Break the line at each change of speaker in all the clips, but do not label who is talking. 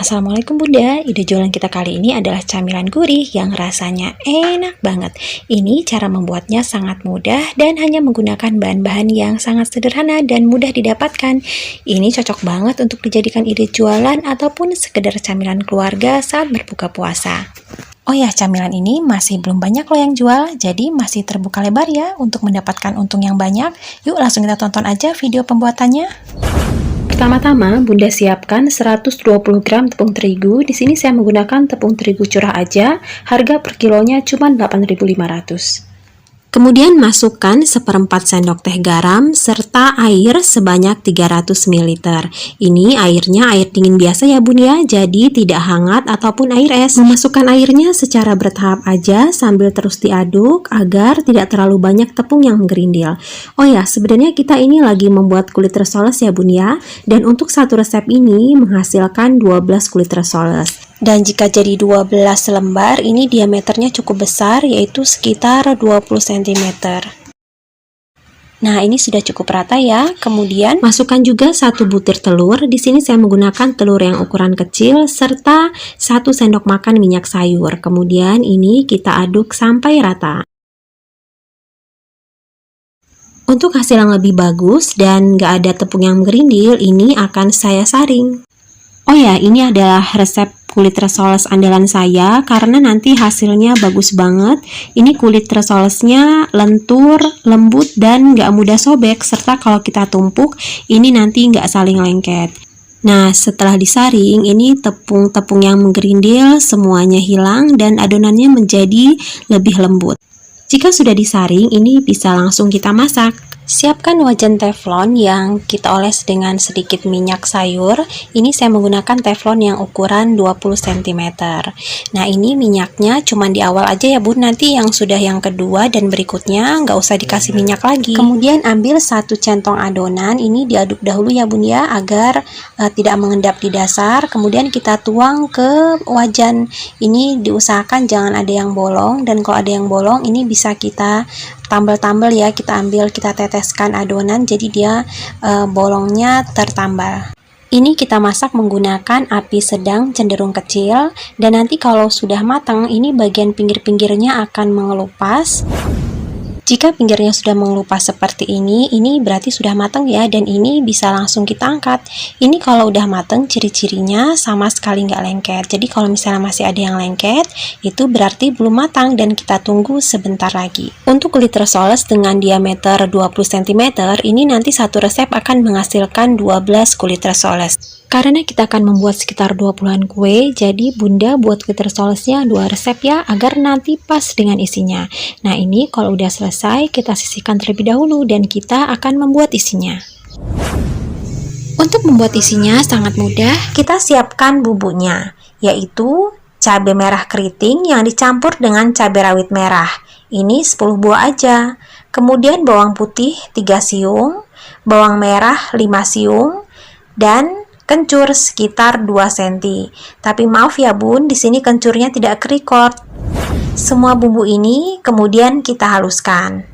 Assalamualaikum Bunda, ide jualan kita kali ini adalah camilan gurih yang rasanya enak banget. Ini cara membuatnya sangat mudah dan hanya menggunakan bahan-bahan yang sangat sederhana dan mudah didapatkan. Ini cocok banget untuk dijadikan ide jualan ataupun sekedar camilan keluarga saat berbuka puasa. Oh ya, camilan ini masih belum banyak loh yang jual, jadi masih terbuka lebar ya untuk mendapatkan untung yang banyak. Yuk langsung kita tonton aja video pembuatannya. Pertama-tama, Bunda siapkan 120 gram tepung terigu. Di sini saya menggunakan tepung terigu curah aja. Harga per kilonya cuma 8.500. Kemudian masukkan 1/4 sendok teh garam serta air sebanyak 300 ml. Ini airnya air dingin biasa ya Bun ya, jadi tidak hangat ataupun air es. Memasukkan airnya secara bertahap aja sambil terus diaduk agar tidak terlalu banyak tepung yang menggerindil. Oh ya, sebenarnya kita ini lagi membuat kulit risoles ya Bun ya, dan untuk satu resep ini menghasilkan 12 kulit risoles. Dan jika jadi 12 lembar, ini diameternya cukup besar, yaitu sekitar 20 cm. Nah, ini sudah cukup rata ya. Kemudian masukkan juga 1 butir telur. Di sini saya menggunakan telur yang ukuran kecil serta 1 sendok makan minyak sayur. Kemudian ini kita aduk sampai rata. Untuk hasil yang lebih bagus dan gak ada tepung yang menggerindil, ini akan saya saring. Oh ya, ini adalah resep kulit risoles andalan saya karena nanti hasilnya bagus banget. Ini kulit risolesnya lentur, lembut, dan nggak mudah sobek, serta kalau kita tumpuk ini nanti nggak saling lengket. Nah, setelah disaring, ini tepung-tepung yang menggerindil semuanya hilang dan adonannya menjadi lebih lembut. Jika sudah disaring, ini bisa langsung kita masak. Siapkan wajan teflon yang kita oles dengan sedikit minyak sayur. Ini saya menggunakan teflon yang ukuran 20 cm. Nah, ini minyaknya cuma di awal aja ya Bun. Nanti yang sudah yang kedua dan berikutnya nggak usah dikasih minyak lagi. Kemudian ambil 1 centong adonan. Ini diaduk dahulu ya Bun ya, agar tidak mengendap di dasar. Kemudian kita tuang ke wajan. Ini diusahakan jangan ada yang bolong, dan kalau ada yang bolong ini bisa kita tambal-tambal ya, kita ambil, kita teteskan adonan jadi dia bolongnya tertambal. Ini kita masak menggunakan api sedang cenderung kecil, dan nanti kalau sudah matang ini bagian pinggir-pinggirnya akan mengelupas. Jika pinggirnya sudah mengelupas seperti ini berarti sudah matang ya, dan ini bisa langsung kita angkat. Ini kalau udah matang ciri-cirinya sama sekali nggak lengket. Jadi kalau misalnya masih ada yang lengket, itu berarti belum matang dan kita tunggu sebentar lagi. Untuk kulit risoles dengan diameter 20 cm, ini nanti satu resep akan menghasilkan 12 kulit risoles. Karena kita akan membuat sekitar 20-an kue, jadi Bunda buat kulit risolesnya 2 resep ya, agar nanti pas dengan isinya. Nah, ini kalau udah selesai, kita sisihkan terlebih dahulu dan kita akan membuat isinya. Untuk membuat isinya sangat mudah, kita siapkan bumbunya, yaitu cabai merah keriting yang dicampur dengan cabai rawit merah. Ini 10 buah aja. Kemudian bawang putih 3 siung, bawang merah 5 siung, dan kencur sekitar 2 cm. Tapi maaf ya Bun, di sini kencurnya tidak ke-record. Semua bumbu ini kemudian kita haluskan.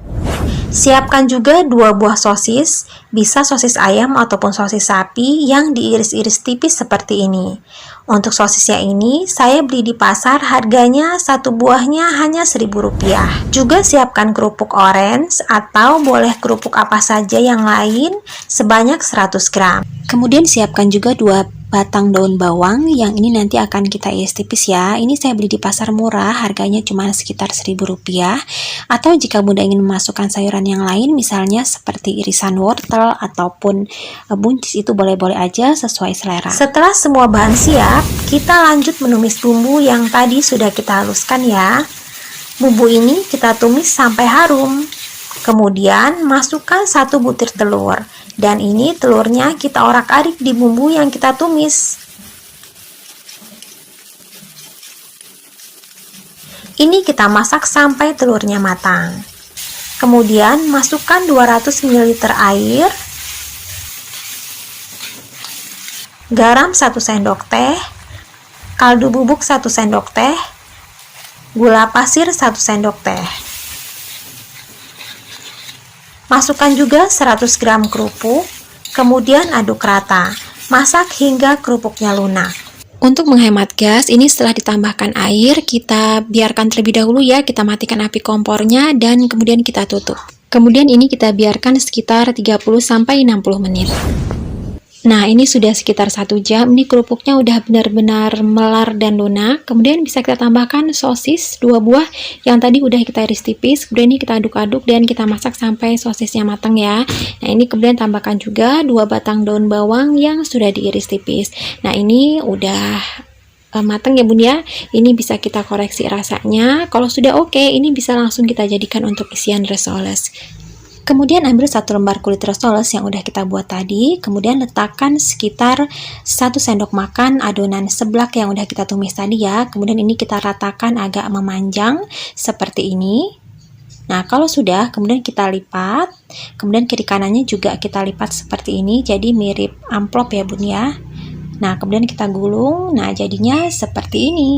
Siapkan juga 2 buah sosis, bisa sosis ayam ataupun sosis sapi yang diiris-iris tipis seperti ini. Untuk sosisnya ini saya beli di pasar, harganya satu buahnya hanya Rp1.000. Juga siapkan kerupuk orange atau boleh kerupuk apa saja yang lain sebanyak 100 gram. Kemudian siapkan juga 2 batang daun bawang yang ini nanti akan kita iris tipis ya. Ini saya beli di pasar murah, harganya cuma sekitar Rp1.000. Atau jika Bunda ingin memasukkan sayuran yang lain, misalnya seperti irisan wortel ataupun buncis, itu boleh-boleh aja sesuai selera. Setelah semua bahan siap, kita lanjut menumis bumbu yang tadi sudah kita haluskan ya. Bumbu ini kita tumis sampai harum. Kemudian masukkan 1 butir telur. Dan ini telurnya kita orak-arik di bumbu yang kita tumis. Ini kita masak sampai telurnya matang. Kemudian masukkan 200 ml air, garam 1 sendok teh, kaldu bubuk 1 sendok teh, gula pasir 1 sendok teh. Masukkan juga 100 gram kerupuk, kemudian aduk rata. Masak hingga kerupuknya lunak. Untuk menghemat gas, ini setelah ditambahkan air, kita biarkan terlebih dahulu ya, kita matikan api kompornya dan kemudian kita tutup. Kemudian ini kita biarkan sekitar 30-60 menit. Nah, ini sudah sekitar 1 jam, ini kerupuknya udah benar-benar melar dan lunak. Kemudian bisa kita tambahkan sosis 2 buah yang tadi udah kita iris tipis. Kemudian ini kita aduk-aduk dan kita masak sampai sosisnya matang ya. Nah, ini kemudian tambahkan juga 2 batang daun bawang yang sudah diiris tipis. Nah, ini udah matang ya bun ya. Ini bisa kita koreksi rasanya. Kalau sudah oke, ini bisa langsung kita jadikan untuk isian risoles. Kemudian ambil 1 lembar kulit risoles yang udah kita buat tadi, kemudian letakkan sekitar 1 sendok makan adonan seblak yang udah kita tumis tadi ya. Kemudian ini kita ratakan agak memanjang seperti ini. Nah, kalau sudah, kemudian kita lipat, kemudian kiri kanannya juga kita lipat seperti ini, jadi mirip amplop ya bun ya. Nah, kemudian kita gulung, nah jadinya seperti ini.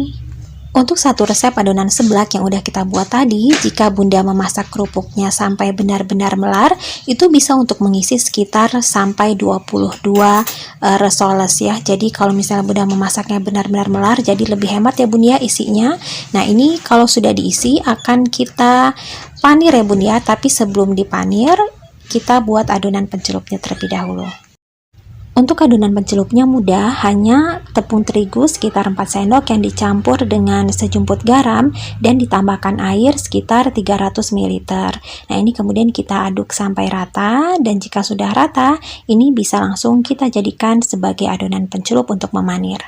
Untuk 1 resep adonan seblak yang udah kita buat tadi, jika bunda memasak kerupuknya sampai benar-benar melar, itu bisa untuk mengisi sekitar sampai 22 risoles ya. Jadi kalau misalnya bunda memasaknya benar-benar melar, jadi lebih hemat ya bun ya isinya. Nah, ini kalau sudah diisi akan kita panir ya bun ya, tapi sebelum dipanir, kita buat adonan pencelupnya terlebih dahulu. Untuk adonan pencelupnya mudah, hanya tepung terigu sekitar 4 sendok yang dicampur dengan sejumput garam dan ditambahkan air sekitar 300 ml. Nah, ini kemudian kita aduk sampai rata, dan jika sudah rata, ini bisa langsung kita jadikan sebagai adonan pencelup untuk memanir.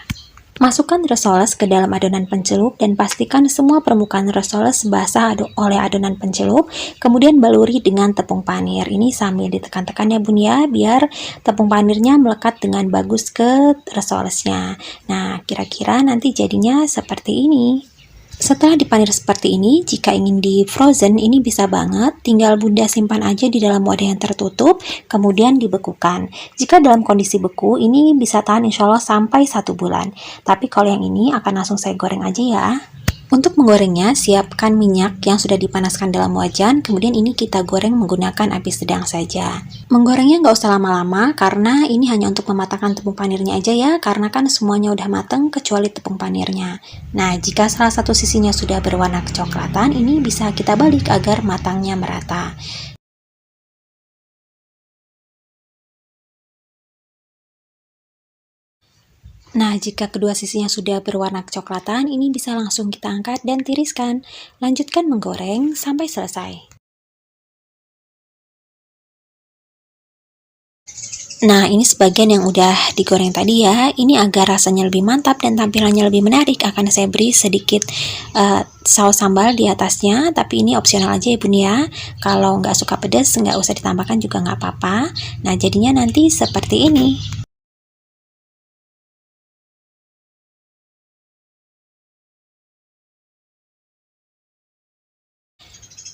Masukkan risoles ke dalam adonan pencelup dan pastikan semua permukaan risoles basah oleh adonan pencelup, kemudian baluri dengan tepung panir. Ini sambil ditekan-tekan ya bun ya, biar tepung panirnya melekat dengan bagus ke risolesnya. Nah, kira-kira nanti jadinya seperti ini. Setelah dipanir seperti ini, jika ingin di frozen, ini bisa banget, tinggal bunda simpan aja di dalam wadah yang tertutup, kemudian dibekukan. Jika dalam kondisi beku, ini bisa tahan insya Allah sampai 1 bulan. Tapi kalau yang ini akan langsung saya goreng aja ya. Untuk menggorengnya, siapkan minyak yang sudah dipanaskan dalam wajan, kemudian ini kita goreng menggunakan api sedang saja. Menggorengnya nggak usah lama-lama, karena ini hanya untuk mematangkan tepung panirnya aja ya, karena kan semuanya udah mateng kecuali tepung panirnya. Nah, jika salah satu sisinya sudah berwarna kecoklatan, ini bisa kita balik agar matangnya merata. Nah, jika kedua sisinya sudah berwarna kecoklatan, ini bisa langsung kita angkat dan tiriskan. Lanjutkan menggoreng sampai selesai. Nah, ini sebagian yang udah digoreng tadi ya. Ini agar rasanya lebih mantap dan tampilannya lebih menarik, akan saya beri sedikit saus sambal di atasnya. Tapi ini opsional aja ya bun ya. Kalau nggak suka pedas, nggak usah ditambahkan juga nggak apa-apa. Nah, jadinya nanti seperti ini.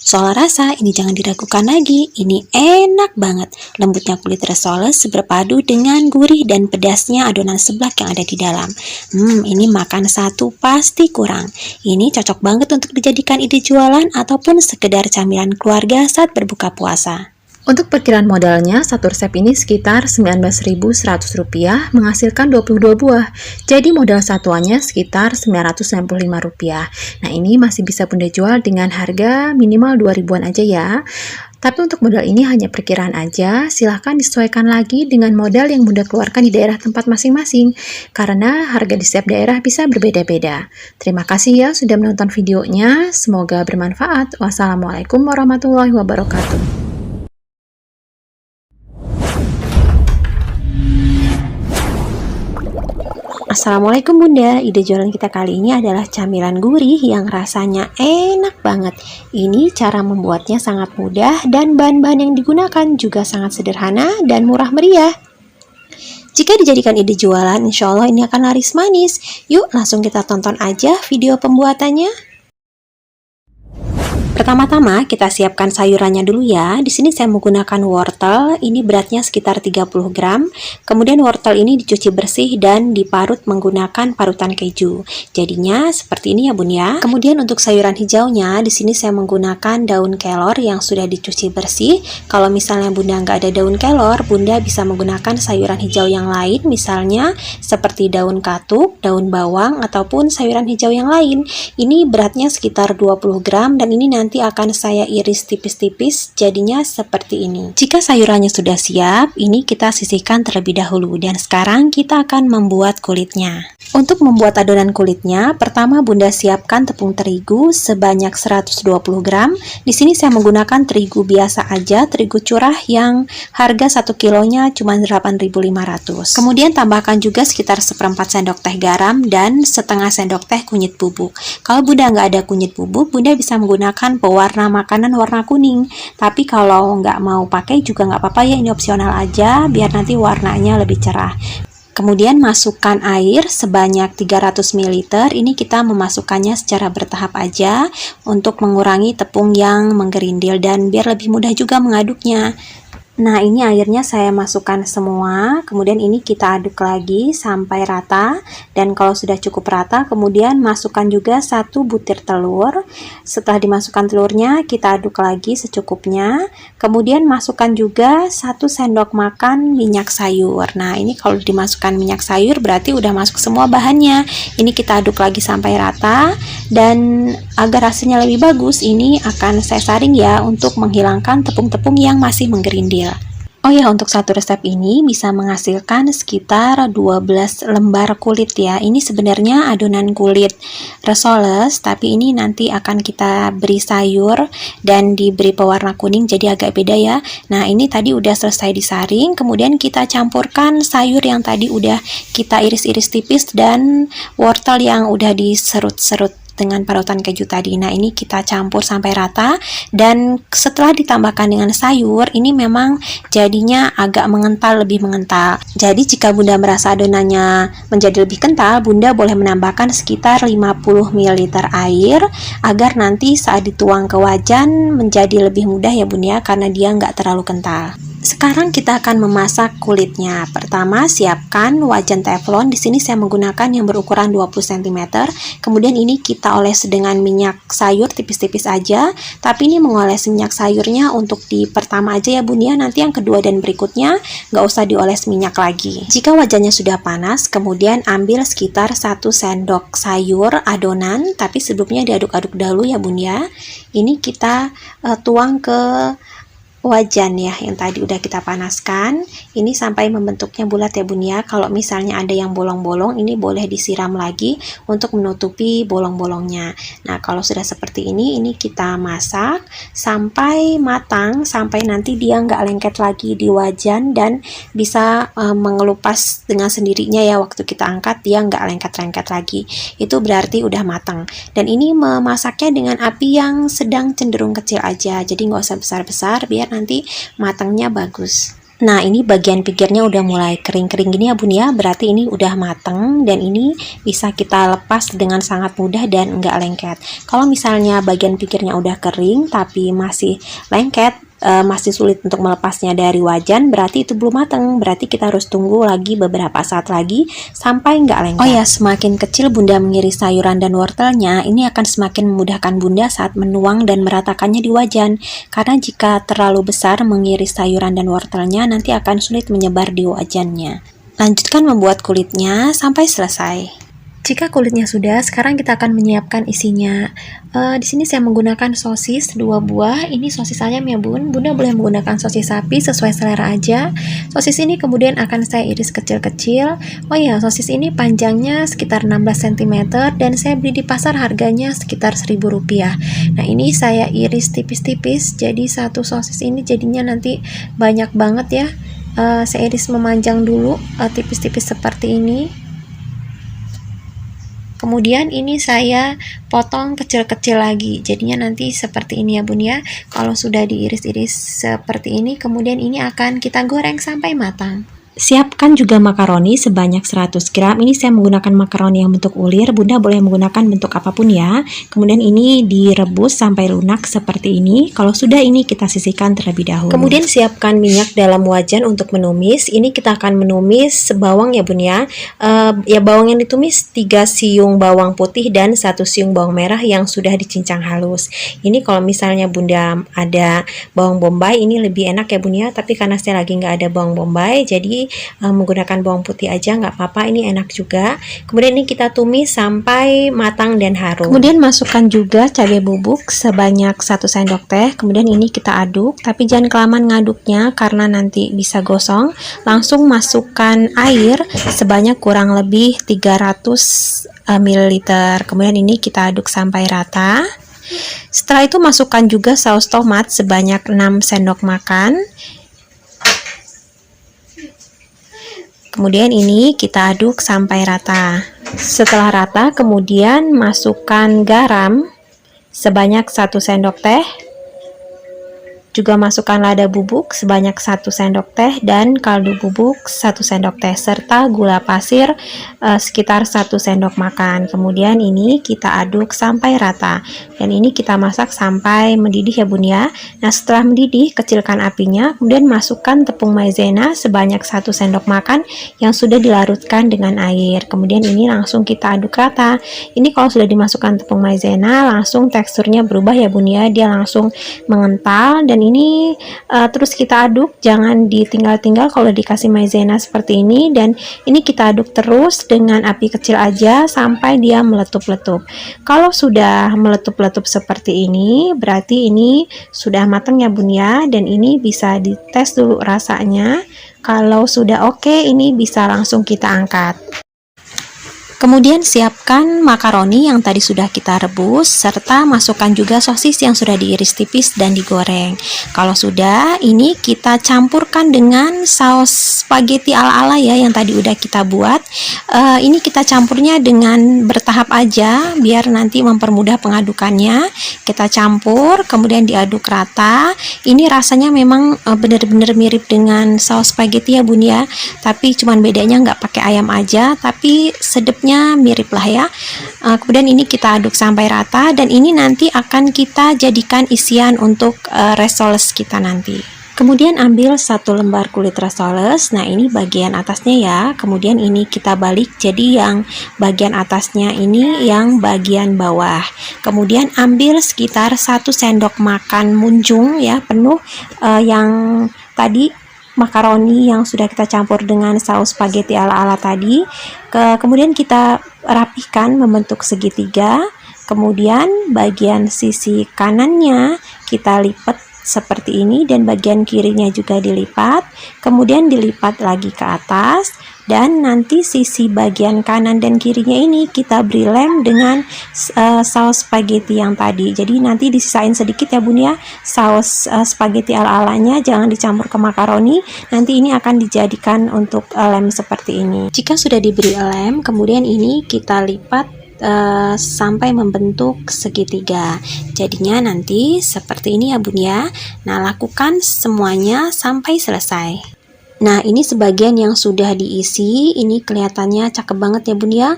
Soal rasa, ini jangan diragukan lagi, ini enak banget. Lembutnya kulit risoles berpadu dengan gurih dan pedasnya adonan seblak yang ada di dalam. Ini makan satu pasti kurang. Ini cocok banget untuk dijadikan ide jualan ataupun sekedar camilan keluarga saat berbuka puasa. Untuk perkiraan modalnya, satu resep ini sekitar Rp19.100, menghasilkan 22 buah. Jadi modal satuannya sekitar Rp995. Nah, ini masih bisa bunda jual dengan harga minimal 2 ribuan aja ya. Tapi untuk modal ini hanya perkiraan aja, silahkan disesuaikan lagi dengan modal yang bunda keluarkan di daerah tempat masing-masing, karena harga di setiap daerah bisa berbeda-beda. Terima kasih ya sudah menonton videonya, semoga bermanfaat. Wassalamualaikum warahmatullahi wabarakatuh. Assalamualaikum bunda, ide jualan kita kali ini adalah camilan gurih yang rasanya enak banget. Ini cara membuatnya sangat mudah dan bahan-bahan yang digunakan juga sangat sederhana dan murah meriah. Jika dijadikan ide jualan, insya Allah ini akan laris manis. Yuk langsung kita tonton aja video pembuatannya. Pertama-tama kita siapkan sayurannya dulu ya. Di sini saya menggunakan wortel, ini beratnya sekitar 30 gram. Kemudian wortel ini dicuci bersih dan diparut menggunakan parutan keju. Jadinya seperti ini ya Bun ya. Kemudian untuk sayuran hijaunya, di sini saya menggunakan daun kelor yang sudah dicuci bersih. Kalau misalnya Bunda nggak ada daun kelor, Bunda bisa menggunakan sayuran hijau yang lain, misalnya seperti daun katuk, daun bawang, ataupun sayuran hijau yang lain. Ini beratnya sekitar 20 gram dan ini nanti akan saya iris tipis-tipis, jadinya seperti ini. Jika sayurannya sudah siap, ini kita sisihkan terlebih dahulu dan sekarang kita akan membuat kulitnya. Untuk membuat adonan kulitnya, pertama Bunda siapkan tepung terigu sebanyak 120 gram. Di sini saya menggunakan terigu biasa aja, terigu curah yang harga 1 kilonya cuma 8.500. Kemudian tambahkan juga sekitar seperempat sendok teh garam dan setengah sendok teh kunyit bubuk. Kalau Bunda nggak ada kunyit bubuk, Bunda bisa menggunakan pewarna makanan warna kuning. Tapi kalau nggak mau pakai juga nggak apa-apa ya, ini opsional aja biar nanti warnanya lebih cerah. Kemudian masukkan air sebanyak 300 ml. Ini kita memasukkannya secara bertahap aja untuk mengurangi tepung yang menggerindil dan biar lebih mudah juga mengaduknya. Nah, ini airnya saya masukkan semua, kemudian ini kita aduk lagi sampai rata, dan kalau sudah cukup rata, kemudian masukkan juga 1 butir telur. Setelah dimasukkan telurnya, kita aduk lagi secukupnya, kemudian masukkan juga 1 sendok makan minyak sayur. Nah, ini kalau dimasukkan minyak sayur berarti udah masuk semua bahannya. Ini kita aduk lagi sampai rata, dan agar hasilnya lebih bagus, ini akan saya saring ya untuk menghilangkan tepung-tepung yang masih menggerindil. Oh ya, untuk satu resep ini bisa menghasilkan sekitar 12 lembar kulit ya. Ini sebenarnya adonan kulit risoles, tapi ini nanti akan kita beri sayur dan diberi pewarna kuning, jadi agak beda ya. Nah, ini tadi udah selesai disaring, kemudian kita campurkan sayur yang tadi udah kita iris-iris tipis dan wortel yang udah diserut-serut dengan parutan keju tadi. Nah, ini kita campur sampai rata, dan setelah ditambahkan dengan sayur, ini memang jadinya agak mengental, lebih mengental. Jadi jika Bunda merasa adonannya menjadi lebih kental, Bunda boleh menambahkan sekitar 50 ml air agar nanti saat dituang ke wajan menjadi lebih mudah ya Bunda ya, karena dia nggak terlalu kental. Sekarang kita akan memasak kulitnya. Pertama, siapkan wajan teflon. Di sini saya menggunakan yang berukuran 20 cm. Kemudian ini kita oles dengan minyak sayur tipis-tipis aja. Tapi ini mengoles minyak sayurnya untuk di pertama aja ya Bun ya. Nanti yang kedua dan berikutnya nggak usah dioles minyak lagi. Jika wajannya sudah panas, kemudian ambil sekitar 1 sendok sayur adonan. Tapi sebelumnya diaduk-aduk dahulu ya Bun ya. Ini kita tuang ke wajan ya yang tadi udah kita panaskan. Ini sampai membentuknya bulat ya Bun ya. Kalau misalnya ada yang bolong-bolong, ini boleh disiram lagi untuk menutupi bolong-bolongnya. Nah, kalau sudah seperti ini kita masak sampai matang, sampai nanti dia nggak lengket lagi di wajan dan bisa mengelupas dengan sendirinya ya. Waktu kita angkat dia nggak lengket-lengket lagi, itu berarti udah matang. Dan ini memasaknya dengan api yang sedang cenderung kecil aja, jadi nggak usah besar-besar biar nanti matangnya bagus. Nah, ini bagian pinggirnya udah mulai kering-kering gini ya Bun ya, berarti ini udah mateng dan ini bisa kita lepas dengan sangat mudah dan enggak lengket. Kalau misalnya bagian pinggirnya udah kering tapi masih lengket, masih sulit untuk melepasnya dari wajan, berarti itu belum mateng. Berarti kita harus tunggu lagi beberapa saat lagi sampai nggak lengket. Oh ya, semakin kecil Bunda mengiris sayuran dan wortelnya, ini akan semakin memudahkan Bunda saat menuang dan meratakannya di wajan. Karena jika terlalu besar mengiris sayuran dan wortelnya, nanti akan sulit menyebar di wajannya. Lanjutkan membuat kulitnya sampai selesai. Jika kulitnya sudah, sekarang kita akan menyiapkan isinya. Di sini saya menggunakan sosis 2 buah. Ini sosis ayam ya Bun. Bunda boleh menggunakan sosis sapi sesuai selera aja. Sosis ini kemudian akan saya iris kecil-kecil. Oh ya, sosis ini panjangnya sekitar 16 cm dan saya beli di pasar harganya sekitar Rp1.000. Nah, ini saya iris tipis-tipis. Jadi satu sosis ini jadinya nanti banyak banget ya. Saya iris memanjang dulu tipis-tipis seperti ini. Kemudian ini saya potong kecil-kecil lagi, jadinya nanti seperti ini ya Bun ya. Kalau sudah diiris-iris seperti ini, kemudian ini akan kita goreng sampai matang. Siapkan juga makaroni sebanyak 100 gram. Ini saya menggunakan makaroni yang bentuk ulir. Bunda boleh menggunakan bentuk apapun ya. Kemudian ini direbus sampai lunak seperti ini. Kalau sudah, ini kita sisihkan terlebih dahulu. Kemudian siapkan minyak dalam wajan untuk menumis. Ini kita akan menumis bawang ya Bun ya. Bawang yang ditumis 3 siung bawang putih dan 1 siung bawang merah yang sudah dicincang halus. Ini kalau misalnya Bunda ada bawang bombay, ini lebih enak ya Bun ya. Tapi karena saya lagi nggak ada bawang bombay, jadi menggunakan bawang putih aja nggak apa-apa, ini enak juga. Kemudian ini kita tumis sampai matang dan harum. Kemudian masukkan juga cabai bubuk sebanyak 1 sendok teh. Kemudian ini kita aduk, tapi jangan kelamaan ngaduknya karena nanti bisa gosong. Langsung masukkan air sebanyak kurang lebih 300 ml. Kemudian ini kita aduk sampai rata. Setelah itu masukkan juga saus tomat sebanyak 6 sendok makan. Kemudian ini kita aduk sampai rata. Setelah rata, kemudian masukkan garam sebanyak 1 sendok teh. Juga masukkan lada bubuk sebanyak 1 sendok teh dan kaldu bubuk 1 sendok teh serta gula pasir sekitar 1 sendok makan. Kemudian ini kita aduk sampai rata dan ini kita masak sampai mendidih ya Bun ya. Nah, setelah mendidih, kecilkan apinya, kemudian masukkan tepung maizena sebanyak 1 sendok makan yang sudah dilarutkan dengan air. Kemudian ini langsung kita aduk rata. Ini kalau sudah dimasukkan tepung maizena, langsung teksturnya berubah ya Bun ya, dia langsung mengental. Dan ini terus kita aduk, jangan ditinggal-tinggal kalau dikasih maizena seperti ini. Dan ini kita aduk terus dengan api kecil aja sampai dia meletup-letup. Kalau sudah meletup-letup seperti ini, berarti ini sudah matang ya Bun ya. Dan ini bisa dites dulu rasanya. Kalau sudah oke, ini bisa langsung kita angkat. Kemudian siapkan makaroni yang tadi sudah kita rebus, serta masukkan juga sosis yang sudah diiris tipis dan digoreng. Kalau sudah, ini kita campurkan dengan saus spaghetti ala-ala ya yang tadi udah kita buat. Ini kita campurnya dengan bertahap aja, biar nanti mempermudah pengadukannya. Kita campur, kemudian diaduk rata. Ini rasanya memang benar-benar mirip dengan saus spaghetti ya Bun ya, tapi cuman bedanya nggak pakai ayam aja, tapi sedepnya mirip lah ya. Kemudian ini kita aduk sampai rata dan ini nanti akan kita jadikan isian untuk risoles kita nanti. Kemudian ambil 1 lembar kulit risoles. Nah, ini bagian atasnya ya. Kemudian ini kita balik, jadi yang bagian atasnya ini yang bagian bawah. Kemudian ambil sekitar 1 sendok makan munjung ya, penuh yang tadi makaroni yang sudah kita campur dengan saus spaghetti ala-ala tadi. Kemudian kita rapihkan membentuk segitiga. Kemudian bagian sisi kanannya kita lipat seperti ini dan bagian kirinya juga dilipat. Kemudian dilipat lagi ke atas dan nanti sisi bagian kanan dan kirinya ini kita beri lem dengan saus spaghetti yang tadi. Jadi nanti disisain sedikit ya Bun ya, saus spaghetti ala-alanya, jangan dicampur ke makaroni. Nanti ini akan dijadikan untuk lem seperti ini. Jika sudah diberi lem, kemudian ini kita lipat sampai membentuk segitiga. Jadinya nanti seperti ini ya Bun ya. Nah, lakukan semuanya sampai selesai. Nah, ini sebagian yang sudah diisi. Ini kelihatannya cakep banget ya Bun ya,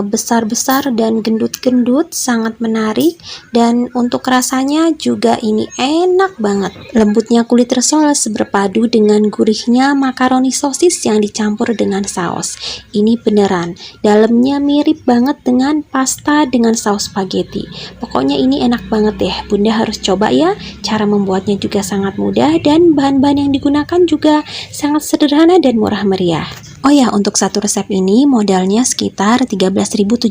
besar-besar dan gendut-gendut, sangat menarik. Dan untuk rasanya juga ini enak banget. Lembutnya kulit risoles berpadu dengan gurihnya makaroni sosis yang dicampur dengan saus. Ini beneran, dalamnya mirip banget dengan pasta dengan saus spaghetti. Pokoknya ini enak banget deh, Bunda harus coba ya. Cara membuatnya juga sangat mudah dan bahan-bahan yang digunakan juga sangat sederhana dan murah meriah. Oh ya, untuk satu resep ini modalnya sekitar 13.700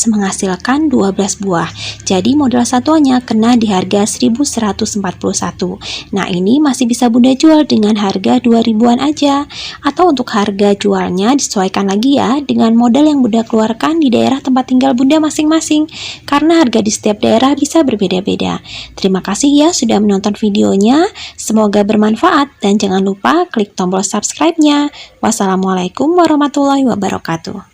menghasilkan 12 buah. Jadi modal satuannya kena di harga 1.141. Nah, ini masih bisa Bunda jual dengan harga 2.000-an aja. Atau untuk harga jualnya disesuaikan lagi ya dengan modal yang Bunda keluarkan di daerah tempat tinggal Bunda masing-masing. Karena harga di setiap daerah bisa berbeda-beda. Terima kasih ya sudah menonton videonya. Semoga bermanfaat dan jangan lupa klik tombol subscribe-nya. Wassalamualaikum warahmatullahi wabarakatuh.